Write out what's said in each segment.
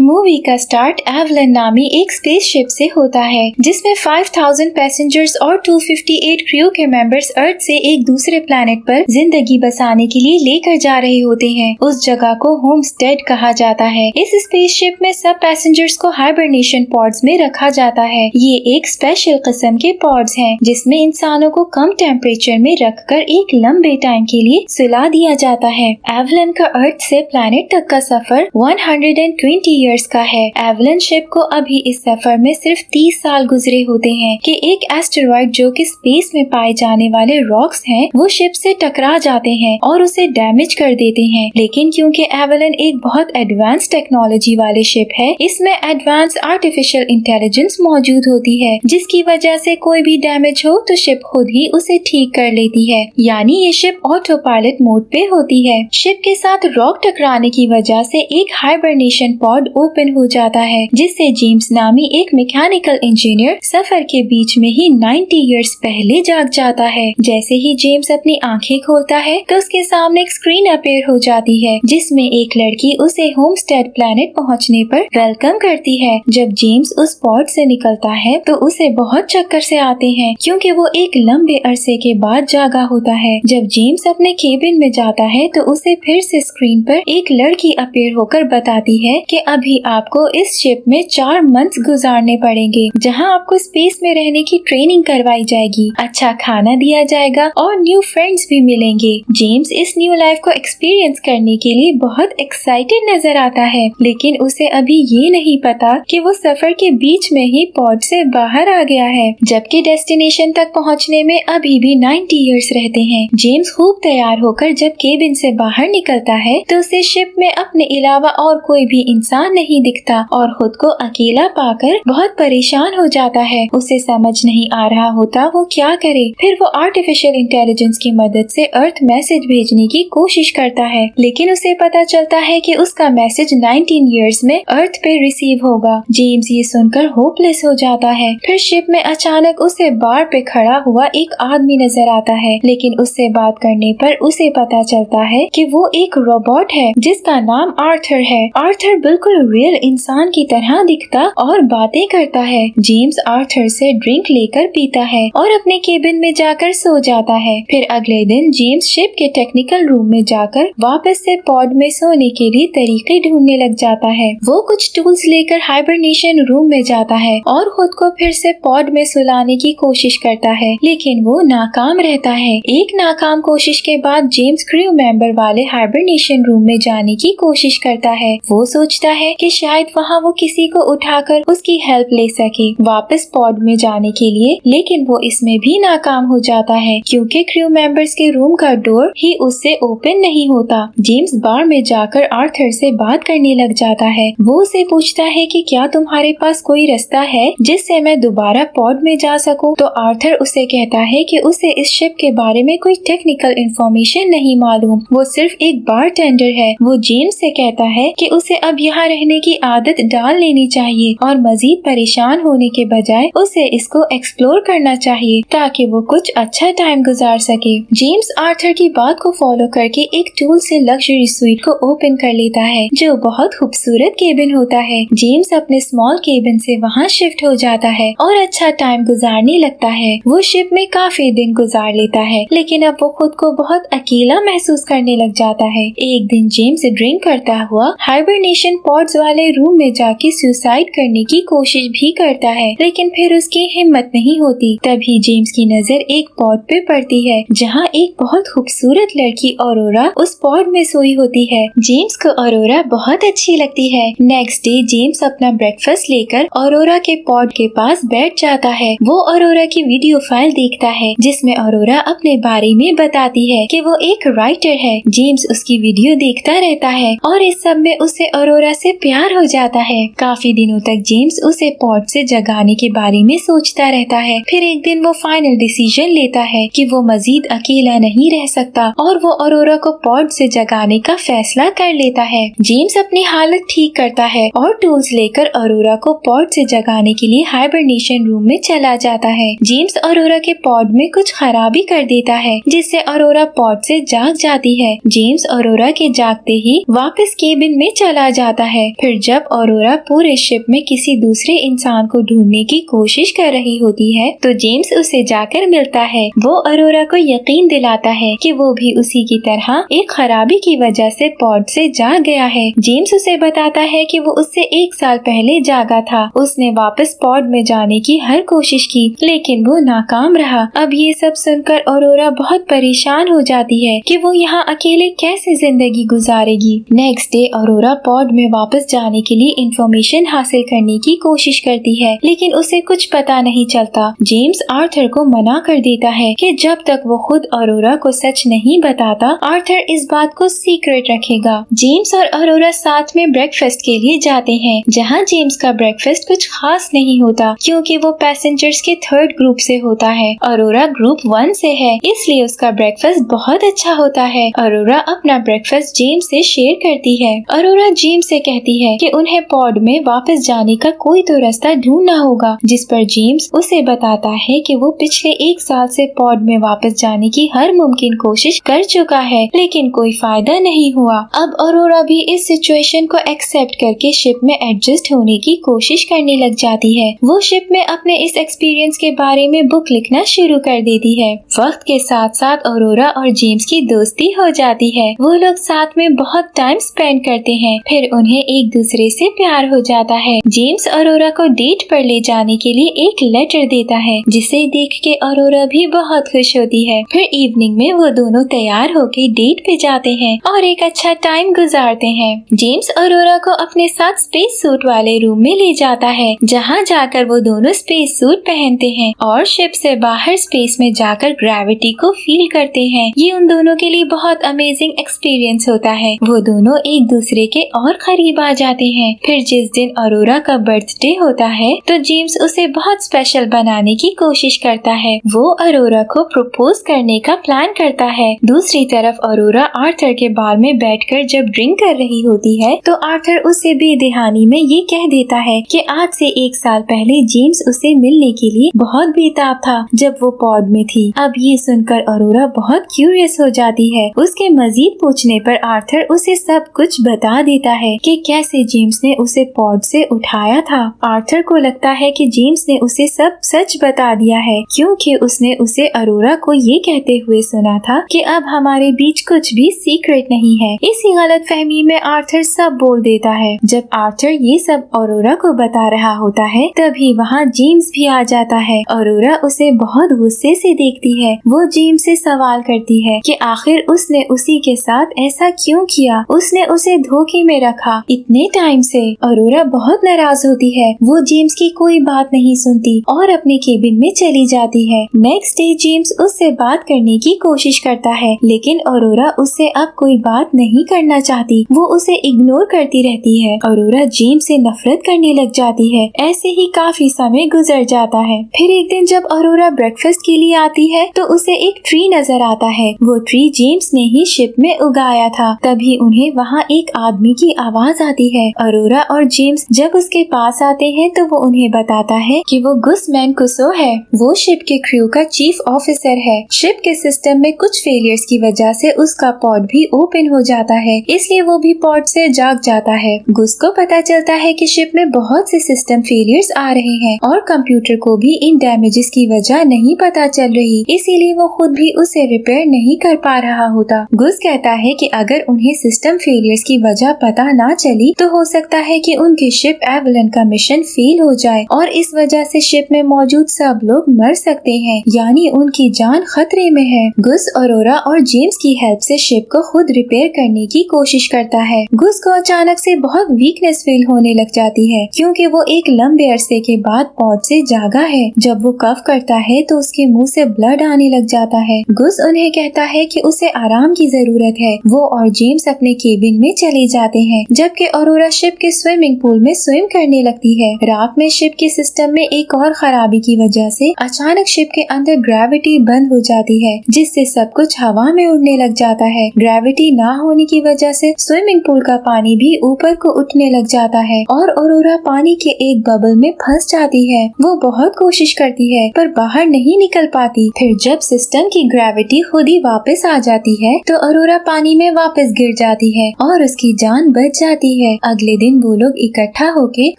Movie का start एवलन नामी एक स्पेसशिप से होता है जिसमें 5000 पैसेंजर्स और 258 क्रू के मेंबर्स अर्थ से एक दूसरे प्लैनेट पर जिंदगी बसाने के लिए लेकर जा रहे होते हैं। उस जगह को होमस्टेड कहा जाता है। इस स्पेसशिप में सब पैसेंजर्स को हाइबरनेशन पॉड्स में रखा जाता है। ये एक स्पेशल किस्म के पॉड्स हैं जिसमें इंसानों को कम टेम्परेचर में रखकर एक लंबे टाइम के लिए सुला दिया जाता है। एवलन का अर्थ से प्लैनेट तक का सफर 120 इयर्स का है। एवलन शिप को अभी इस सफर में सिर्फ 30 साल गुजरे होते हैं कि एक एस्टेरॉइड जो कि स्पेस में पाए जाने वाले रॉक्स हैं वो शिप से टकरा जाते हैं और उसे डैमेज कर देते हैं। लेकिन क्योंकि एवलन एक बहुत एडवांस टेक्नोलॉजी वाले शिप है, इसमें एडवांस आर्टिफिशियल इंटेलिजेंस मौजूद होती है जिसकी वजह से कोई भी डैमेज हो तो शिप खुद ही उसे ठीक कर लेती है। यानी ये शिप ऑटो पायलट मोड पे होती है। शिप के साथ रॉक टकराने की वजह से एक हाइबरनेशन पॉड ओपन हो जाता है जिससे जेम्स नामी एक मैकेनिकल इंजीनियर सफर के बीच में ही 90 इयर्स पहले जाग जाता है। जैसे ही जेम्स अपनी आंखें खोलता है तो उसके सामने एक स्क्रीन अपीयर हो जाती है जिसमें एक लड़की उसे होमस्टेड प्लैनेट पहुंचने पर वेलकम करती है। जब जेम्स उस पॉड से निकलता है तो उसे बहुत चक्कर से आते हैं क्योंकि वो एक लंबे अरसे के बाद जागा होता है। जब जेम्स अपने केबिन में जाता है तो उसे फिर से स्क्रीन पर एक लड़की अपीयर होकर बताती है कि अभी आपको इस शिप में 4 मंथ्स गुजारने पड़ेंगे जहां आपको स्पेस में रहने की ट्रेनिंग करवाई जाएगी, अच्छा खाना दिया जाएगा और न्यू फ्रेंड्स भी मिलेंगे। जेम्स इस न्यू लाइफ को एक्सपीरियंस करने के लिए बहुत एक्साइटेड नजर आता है, लेकिन उसे अभी ये नहीं पता कि वो सफर के बीच में ही पॉड से बाहर आ गया है, जबकि डेस्टिनेशन तक पहुंचने में अभी भी 90 इयर्स रहते हैं। जेम्स खूब तैयार होकर जब केबिन से बाहर निकलता है तो उसे शिप में अपने अलावा और कोई भी इंसान नहीं दिखता और खुद को अकेला पाकर बहुत परेशान हो जाता है। उसे समझ नहीं आ रहा होता वो क्या करे। फिर वो आर्टिफिशियल इंटेलिजेंस की मदद से अर्थ मैसेज भेजने की कोशिश करता है, लेकिन उसे पता चलता है कि उसका मैसेज 19 इयर्स में अर्थ पे रिसीव होगा। जेम्स ये सुनकर होपलेस हो जाता है। फिर शिप में अचानक उसे बार पे खड़ा हुआ एक आदमी नजर आता है, लेकिन उससे बात करने पर उसे पता चलता है कि वो एक रोबोट है जिसका नाम आर्थर है। आर्थर बिल्कुल रियल इंसान की तरह दिखता और बातें करता है। जेम्स आर्थर से ड्रिंक लेकर पीता है और अपने केबिन में जाकर सो जाता है। फिर अगले दिन जेम्स शिप के टेक्निकल रूम में जाकर वापस से पॉड में सोने के लिए तरीके ढूंढने लग जाता है। वो कुछ टूल्स लेकर हाइबरनेशन रूम में जाता है और खुद को फिर से पॉड में सुलाने की कोशिश करता है, लेकिन वो नाकाम रहता है। एक नाकाम कोशिश के बाद जेम्स क्रू मेंबर वाले हाइबरनेशन रूम में जाने की कोशिश करता है। वो सोचता है कि शायद वहाँ वो किसी को उठाकर उसकी हेल्प ले सके वापस पॉड में जाने के लिए, लेकिन वो इसमें भी नाकाम हो जाता है क्योंकि क्रू मेंबर्स के रूम का डोर ही उससे ओपन नहीं होता। जेम्स बार में जाकर आर्थर से बात करने लग जाता है। वो उसे पूछता है कि क्या तुम्हारे पास कोई रास्ता है जिससे मैं दोबारा पॉड में जा सकूं? तो आर्थर उसे कहता है कि उसे इस शिप के बारे में कोई टेक्निकल इंफॉर्मेशन नहीं मालूम, वो सिर्फ एक बारटेंडर है। वो जेम्स से कहता है कि उसे अब यहाँ रहने की आदत डाल लेनी चाहिए और मजीद परेशान होने के बजाय उसे इसको एक्सप्लोर करना चाहिए ताकि वो कुछ अच्छा टाइम गुजार सके। जेम्स आर्थर की बात को फॉलो करके एक टूल से लग्जरी स्वीट को ओपन कर लेता है जो बहुत खूबसूरत केबिन होता है। जेम्स अपने स्मॉल केबिन से वहाँ शिफ्ट हो जाता है और अच्छा टाइम गुजारने लगता है। वो शिप में काफी दिन गुजार लेता है, लेकिन अब वो खुद को बहुत अकेला महसूस करने लग जाता है। एक दिन जेम्स ड्रिंक करता हुआ हाइबरनेशन पॉड्स वाले रूम में जाके सुसाइड करने की कोशिश भी करता है, लेकिन फिर उसकी हिम्मत नहीं होती। तभी जेम्स की नजर एक पॉड पे पड़ती है जहाँ एक बहुत खूबसूरत लड़की ऑरोरा उस पॉड में सोई होती है। जेम्स को ऑरोरा बहुत अच्छी लगती है। नेक्स्ट डे जेम्स अपना ब्रेकफास्ट लेकर ऑरोरा के पॉड के पास बैठ जाता है। वो ऑरोरा की वीडियो फाइल देखता है जिसमें ऑरोरा अपने बारे में बताती है कि वो एक राइटर है। जेम्स उसकी वीडियो देखता रहता है और इस सब में उसे ऑरोरा से प्यार हो जाता है। काफी दिनों तक जेम्स उसे पॉड से जगाने के बारे में सोचता रहता है। फिर एक दिन वो फाइनल डिसीजन लेता है कि वो मजीद अकेला नहीं रह सकता और वो ऑरोरा को पॉड से जगाने का फैसला कर लेता है। जेम्स अपनी हालत ठीक करता है और टूल्स लेकर ऑरोरा को पॉड से जगाने के लिए हाइबरनेशन रूम में चला जाता है। जेम्स ऑरोरा के पॉड में कुछ खराबी कर देता है जिससे ऑरोरा पॉड से जाग जाती है। जेम्स ऑरोरा के जागते ही वापस केबिन में चला जाता है फिर जब ऑरोरा पूरे शिप में किसी दूसरे इंसान को ढूंढने की कोशिश कर रही होती है तो जेम्स उसे जाकर मिलता है। वो ऑरोरा को यकीन दिलाता है कि वो भी उसी की तरह एक खराबी की वजह से पॉड से जाग गया है। जेम्स उसे बताता है कि वो उससे 1 साल पहले जागा था। उसने वापस पॉड में जाने की हर कोशिश की लेकिन वो नाकाम रहा। अब ये सब सुनकर ऑरोरा बहुत परेशान हो जाती है कि वो यहाँ अकेले कैसे जिंदगी गुजारेगी। नेक्स्ट डे ऑरोरा पॉड में वापस जाने के लिए इंफॉर्मेशन हासिल करने की कोशिश करती है लेकिन उसे कुछ पता नहीं चलता। जेम्स आर्थर को मना कर देता है कि जब तक वो खुद ऑरोरा को सच नहीं बताता आर्थर इस बात को सीक्रेट रखेगा। जेम्स और ऑरोरा साथ में ब्रेकफास्ट के लिए जाते हैं जहाँ जेम्स का ब्रेकफास्ट कुछ खास नहीं होता क्योंकि वो पैसेंजर्स के 3rd ग्रुप से होता है। ऑरोरा ग्रुप 1 से है इसलिए उसका ब्रेकफास्ट बहुत अच्छा होता है। ऑरोरा अपना ब्रेकफास्ट जेम्स से शेयर करती है। ऑरोरा जेम्स से कहती है कि उन्हें पॉड में वापस जाने का कोई तो रास्ता ढूंढना होगा, जिस पर जेम्स उसे बताता है कि वो पिछले 1 साल से पॉड में वापस जाने की हर मुमकिन कोशिश कर चुका है लेकिन कोई फायदा नहीं हुआ। अब ऑरोरा भी इस सिचुएशन को एक्सेप्ट करके शिप में एडजस्ट होने की कोशिश करने लग जाती है। वो शिप में अपने इस एक्सपीरियंस के बारे में बुक लिखना शुरू कर देती है। वक्त के साथ साथ ऑरोरा और जेम्स की दोस्ती हो जाती है। वो लोग साथ में बहुत टाइम स्पेंड करते हैं। फिर उन्हें एक दूसरे से प्यार हो जाता है। जेम्स ऑरोरा को डेट पर ले जाने के लिए एक लेटर देता है जिसे देख के ऑरोरा भी बहुत खुश होती है। फिर इवनिंग में वो दोनों तैयार होके डेट पे जाते हैं और एक अच्छा टाइम गुजारते हैं। जेम्स ऑरोरा को अपने साथ स्पेस सूट वाले रूम में ले जाता है जहाँ जाकर वो दोनों स्पेस सूट पहनते हैं और शिप से बाहर स्पेस में जाकर ग्रेविटी को फील करते हैं। ये उन दोनों के लिए बहुत अमेजिंग एक्सपीरियंस होता है। वो दोनों एक दूसरे के और करीब आ जाते हैं। फिर जिस दिन ऑरोरा का बर्थडे होता है तो जेम्स उसे बहुत स्पेशल बनाने की कोशिश करता है। वो ऑरोरा को प्रपोज करने का प्लान करता है। दूसरी तरफ ऑरोरा आर्थर के बार में बैठकर जब ड्रिंक कर रही होती है तो आर्थर उसे बेदहानी में ये कह देता है कि आज से 1 साल पहले जेम्स उसे मिलने के लिए बहुत बेताब था जब वो पॉड में थी। अब ये सुनकर ऑरोरा बहुत क्यूरियस हो जाती है। उसके मजीद पूछने पर आर्थर उसे सब कुछ बता देता है कि कैसे जेम्स ने उसे पॉड से उठाया था। आर्थर को लगता है कि जेम्स ने उसे सब सच बता दिया है क्योंकि उसने उसे ऑरोरा को ये कहते हुए सुना था कि अब हमारे बीच कुछ भी सीक्रेट नहीं है। इसी गलतफहमी में आर्थर सब बोल देता है। जब आर्थर ये सब ऑरोरा को बता रहा होता है तभी वहाँ जेम्स भी आ जाता है। ऑरोरा उसे बहुत गुस्से से देखती है। वो जेम्स से सवाल करती है कि आखिर उसने उसी के साथ ऐसा क्यों किया। उसने उसे धोखे में रखा इतने टाइम से। ऑरोरा बहुत नाराज होती है। वो जेम्स की कोई बात नहीं सुनती और अपने केबिन में चली जाती है। नेक्स्ट डे जेम्स उससे बात करने की कोशिश करता है लेकिन ऑरोरा उससे अब कोई बात नहीं करना चाहती। वो उसे इग्नोर करती रहती है। ऑरोरा जेम्स से नफरत करने लग जाती है। ऐसे ही काफी समय गुजर जाता है। फिर एक दिन जब ऑरोरा ब्रेकफास्ट के लिए आती है तो उसे एक ट्री नजर आता है। वो ट्री जेम्स ने ही शिप में उगाया था। तभी उन्हें वहाँ एक आदमी की आवाज आती है। ऑरोरा और जेम्स जब उसके पास आते हैं तो वो उन्हें बताता है कि वो गुसमैन कुसो है। वो शिप के क्रू का चीफ ऑफिसर है। शिप के सिस्टम में कुछ फेलियर्स की वजह से उसका पॉड भी ओपन हो जाता है इसलिए वो भी पॉड से जाग जाता है। गुस को पता चलता है कि शिप में बहुत से सिस्टम फेलियर्स आ रहे हैं और कंप्यूटर को भी इन डैमेजेस की वजह नहीं पता चल रही इसीलिए वो खुद भी उसे रिपेयर नहीं कर पा रहा होता। गुस कहता है कि अगर उन्हें सिस्टम फेलियर्स की वजह पता ना चली तो हो सकता है कि उनकी शिप एवलन का मिशन फेल हो जाए और इस वजह से शिप में मौजूद सब लोग मर सकते हैं यानी उनकी जान खतरे में है। गुस ऑरोरा और जेम्स की हेल्प से शिप को खुद रिपेयर करने की कोशिश करता है। गुस को अचानक से बहुत वीकनेस फील होने लग जाती है क्योंकि वो एक लंबे अरसे के बाद पॉड से जागा है। जब वो कफ करता है तो उसके मुंह से ब्लड आने लग जाता है। गुस उन्हें कहता है कि उसे आराम की जरूरत है। वो और जेम्स अपने केबिन में चले जाते हैं जबकि ऑरोरा शिप के स्विमिंग पूल में स्विम करने लगती है। रात में शिप के सिस्टम में एक और खराबी की वजह से अचानक शिप के अंदर ग्रेविटी बंद हो जाती है जिससे सब कुछ हवा में उड़ने लग जाता है। ग्रेविटी ना होने की वजह से स्विमिंग पूल का पानी भी ऊपर को उठने लग जाता है और ऑरोरा पानी के एक बबल में फंस जाती है। वो बहुत कोशिश करती है पर बाहर नहीं निकल पाती। फिर जब सिस्टम की ग्रेविटी खुद ही वापस आ जाती है तो ऑरोरा पानी में वापस गिर जाती है और उसकी जान बच जाती जाती है। अगले दिन वो लोग इकट्ठा होके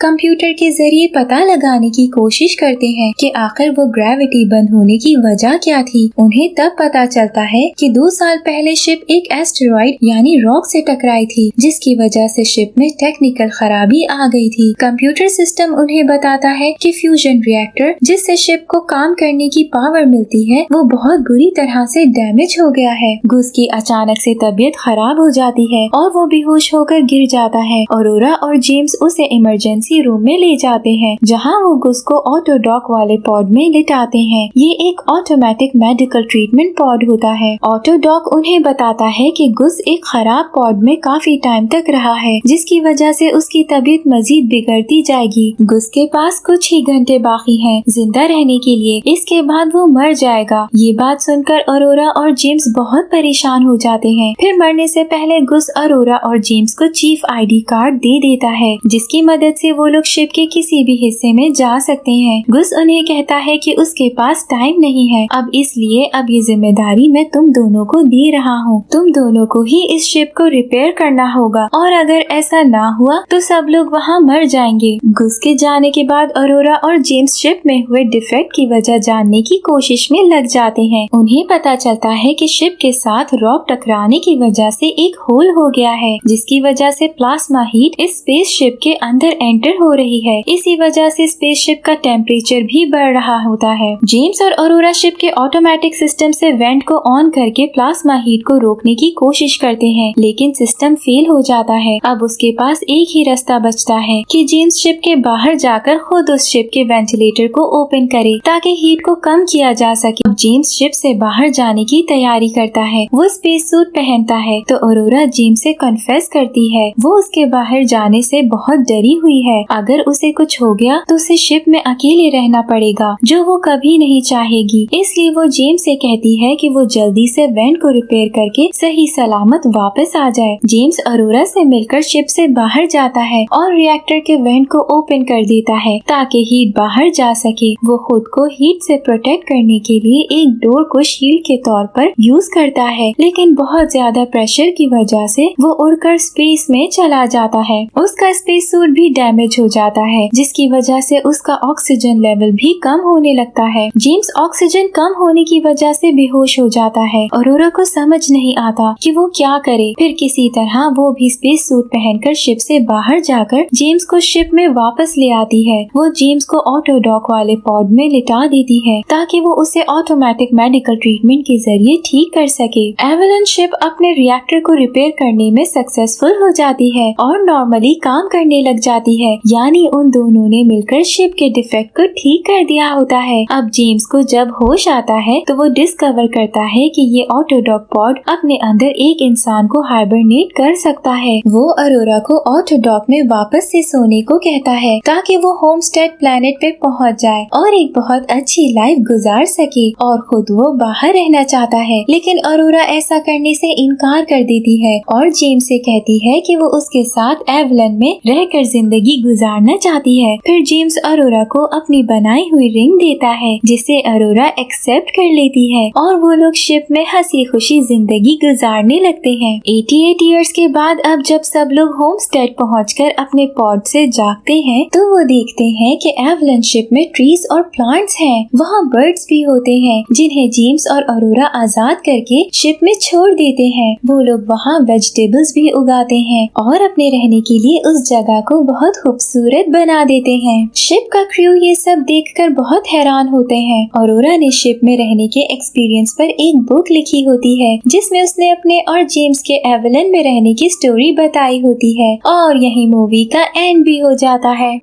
कंप्यूटर के जरिए पता लगाने की कोशिश करते हैं कि आखिर वो ग्रेविटी बंद होने की वजह क्या थी। उन्हें तब पता चलता है कि 2 साल पहले शिप एक एस्टेरॉइड यानी रॉक से टकराई थी, जिसकी वजह से शिप में टेक्निकल खराबी आ गई थी। कंप्यूटर सिस्टम उन्हें बताता है कि फ्यूजन रिएक्टर जिससे शिप को काम करने की पावर मिलती है वो बहुत बुरी तरह से डैमेज हो गया है। गुस की अचानक से तबीयत खराब हो जाती है और वो बेहोश होकर गिर जाता है। ऑरोरा और जेम्स उसे इमरजेंसी रूम में ले जाते हैं, जहां वो गुस को ऑटो डॉक वाले पॉड में लिटाते हैं। ये एक ऑटोमेटिक मेडिकल ट्रीटमेंट पॉड होता है। ऑटो डॉक उन्हें बताता है कि गुस एक खराब पॉड में काफी टाइम तक रहा है, जिसकी वजह से उसकी तबीयत मजीद बिगड़ती जाएगी। गुस के पास कुछ ही घंटे बाकी हैं जिंदा रहने के लिए, इसके बाद वो मर जाएगा। ये बात सुनकर अरोरा और जेम्स बहुत परेशान हो जाते हैं। फिर मरने से पहले गुस अरोरा और जेम्स को चीफ आईडी कार्ड दे देता है, जिसकी मदद से वो लोग शिप के किसी भी हिस्से में जा सकते हैं। गुस उन्हें कहता है कि उसके पास टाइम नहीं है अब, इसलिए अब ये जिम्मेदारी मैं तुम दोनों को दे रहा हूँ। तुम दोनों को ही इस शिप को रिपेयर करना होगा और अगर ऐसा ना हुआ तो सब लोग वहाँ मर जाएंगे। गुस के जाने के बाद अरोरा और जेम्स शिप में हुए डिफेक्ट की वजह जानने की कोशिश में लग जाते हैं। उन्हें पता चलता है कि शिप के साथ रॉक टकराने की वजह से एक होल हो गया है, जिसकी वजह से प्लाज्मा हीट इस स्पेसशिप के अंदर एंटर हो रही है। इसी वजह से स्पेसशिप का टेम्परेचर भी बढ़ रहा होता है। जेम्स और अरोरा शिप के ऑटोमेटिक सिस्टम से वेंट को ऑन करके प्लाज्मा हीट को रोकने की कोशिश करते हैं, लेकिन सिस्टम फेल हो जाता है। अब उसके पास एक ही रास्ता बचता है कि जेम्स शिप के बाहर जाकर खुद उस शिप के वेंटिलेटर को ओपन करे ताकि हीट को कम किया जा सके। जेम्स शिप से बाहर जाने की तैयारी करता है। वो स्पेस सूट पहनता है तो अरोरा जेम्स से कन्फेस करती है वो उसके बाहर जाने से बहुत डरी हुई है। अगर उसे कुछ हो गया तो उसे शिप में अकेले रहना पड़ेगा, जो वो कभी नहीं चाहेगी। इसलिए वो जेम्स से कहती है कि वो जल्दी से वेंट को रिपेयर करके सही सलामत वापस आ जाए। जेम्स अरोरा से मिलकर शिप से बाहर जाता है और रिएक्टर के वेंट को ओपन कर देता है ताकि हीट बाहर जा सके। वो खुद को हीट से प्रोटेक्ट करने के लिए एक डोर को शील्ड के तौर पर यूज करता है, लेकिन बहुत ज्यादा प्रेशर की वजह से वो उड़कर स्पेस में चला जाता है। उसका स्पेस सूट भी डैमेज हो जाता है, जिसकी वजह से उसका ऑक्सीजन लेवल भी कम होने लगता है। जेम्स ऑक्सीजन कम होने की वजह से बेहोश हो जाता है। अरोरा को समझ नहीं आता कि वो क्या करे। फिर किसी तरह वो भी स्पेस सूट पहनकर शिप से बाहर जाकर जेम्स को शिप में वापस ले आती है। वो जेम्स को ऑटो डॉक वाले पॉड में लिटा देती है ताकि वो उसे ऑटोमेटिक मेडिकल ट्रीटमेंट के जरिए ठीक कर सके। एवेलन शिप अपने रिएक्टर को रिपेयर करने में सक्सेसफुल हो जाती है और नॉर्मली काम करने लग जाती है, यानी उन दोनों ने मिलकर शिप के डिफेक्ट को ठीक कर दिया होता है। अब जेम्स को जब होश आता है तो वो डिस्कवर करता है कि ये ऑटो डॉक पॉड अपने अंदर एक इंसान को हाइबरनेट कर सकता है। वो अरोरा को ऑटो डॉक में वापस से सोने को कहता है ताकि वो होमस्टेड प्लेनेट पे पहुंच जाए और एक बहुत अच्छी लाइफ गुजार सके, और खुद वो बाहर रहना चाहता है। लेकिन अरोरा ऐसा करने से इनकार कर देती है और जेम्स से कहती है कि वो उसके साथ एवलन में रहकर जिंदगी गुजारना चाहती है। फिर जेम्स अरोरा को अपनी बनाई हुई रिंग देता है, जिसे अरोरा एक्सेप्ट कर लेती है और वो लोग शिप में हंसी खुशी जिंदगी गुजारने लगते हैं। 88 इयर्स के बाद अब जब सब लोग होमस्टेड पहुंचकर अपने पॉड से जागते हैं तो वो देखते हैं कि एवलन शिप में ट्रीज और प्लांट्स हैं। वहाँ बर्ड्स भी होते हैं जिन्हें जेम्स और अरोरा आजाद करके शिप में छोड़ देते हैं। वो लोग वहाँ वेजिटेबल्स भी उगाते हैं और अपने रहने के लिए उस जगह को बहुत खूबसूरत बना देते हैं। शिप का क्रू ये सब देखकर बहुत हैरान होते हैं। अरोरा ने शिप में रहने के एक्सपीरियंस पर एक बुक लिखी होती है जिसमें उसने अपने और जेम्स के एवलन में रहने की स्टोरी बताई होती है और यही मूवी का एंड भी हो जाता है।